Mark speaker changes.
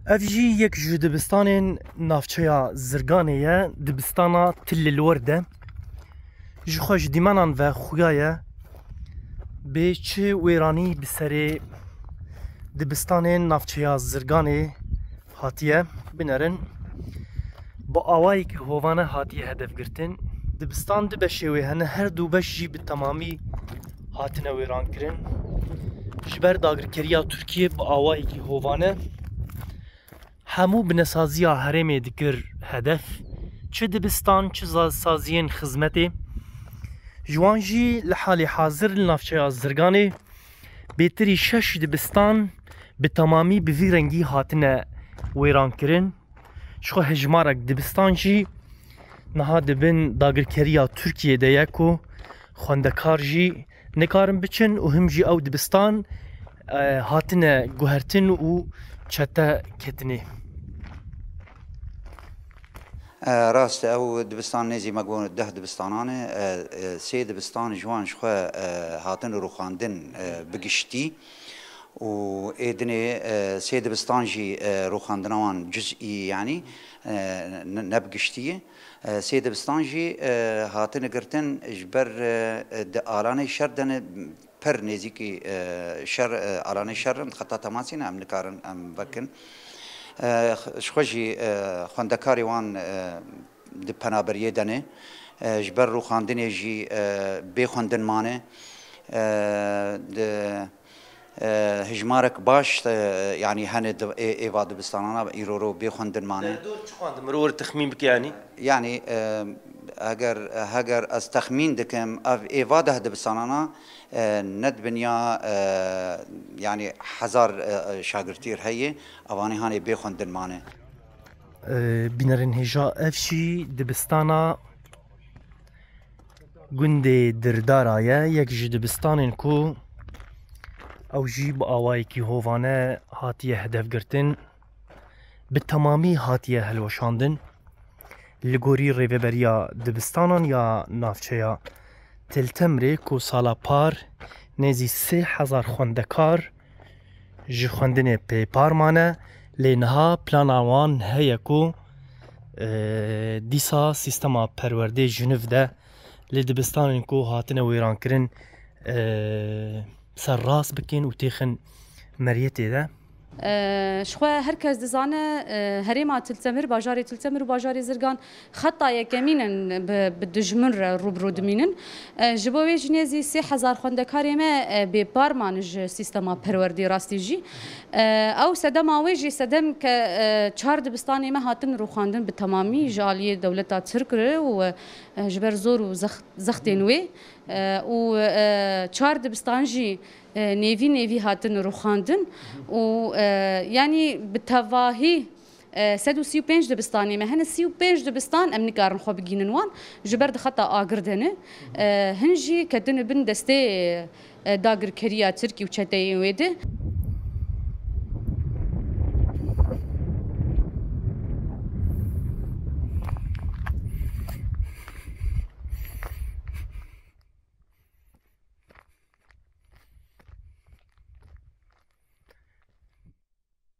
Speaker 1: افجی یک جو دبستان نافچه زرگانه دبستانا تل الورده جو خوش دیمانان و خویایه به چه ویرانی بسری دبستان نافچه زرگانه هاتیه بنرن با آوایی که هوانه هاتیه هدف گرتن دبستان دو بشوی هنه هر دو بش جی به تمامی هاتنه ویران کرن جبر داگرکریا ترکیه با آوایی که هوانه همو بنسازیا هرمی دکر هدف چه دبستان چه سازین خدمتی جوانجی لحال حاضر لنافچه زرگانه بهتری شش دبستان به تمامی به رنگی هاتنه ویران کرن شخو هجمارک دبستان جی نها دبن داگرکریا ترکیه ده یکو خوندکار جی نکارن بچن و هم جی او دبستان هاتنه گوهرتن و چتا کتنی
Speaker 2: راست او دبستان نزی مقبون 10 دبستانانه 3 دبستان جوان شخو هاتن رو خواندن بگشتی و ایدنه 3 دبستان جی رو خواندنوان جزئی یعنی نبگشتیه 3 دبستان جی هاتن گرتن جبر آلانه شردن پر نزیکی شر آلانه شر خطا تماسی نه امنکارن ام بکن شخوجی خوندکاری وان د پنابریه دنه جبر رو خواندنی جی بی خوندن مانه د هجمارک باش يعني هند ايوا دبستانانا ايرورو بي خوندن مانه
Speaker 1: دور چه خواندم مرور تخمین بک
Speaker 2: يعني هاگر از تخمین دکم اف ايوا ده دبستانانا ند بنيا يعني 1000 شاگرتیر هي اواني هاني بي خوندن مانه
Speaker 1: بینرن هجا افشی دبستانا گنده دردارایه یک جی دبستانین کو او جی با آوائی کی هوانه هاتیه هدف گرتن به تمامی هاتیه هلوشاندن لگوری ریوبریا دبستانان یا نافچه یا تلتمره کو سالا پار نزی 3000 خوندکار جی خوندن پی پارمانه لینها پلاناوان هیا کو دیسا سیستما پرورده جنوب ده لدبستانین کو هاتنه ویران کرن سر راس بکن و تیخن مریتی ده
Speaker 3: شخوا هرکس دزانه هریما تلتمر باجاری تلتمر و باجاری زرگان خطا یکمینن بدجمن روبرو دمینن جبوی جنیزی 3000 خوندکاری ما به بارمانج سیستما پروردی راستی جی او سدم آویجی سدم که 4 دبستانی ما هاتن رو خواندن به تمامی جالی دولتا ترکره و جبر زور و زختینوی و 4 دبستان جی نيفي هاتن روخاندن و يعني بالتواهي 135 دبستاني ما هن 35 دبستان ام نكارن خو بگينن وان جبر خطا اگردنه هنجي كدن بن دسته داگر كريا تركي و چتاي ويده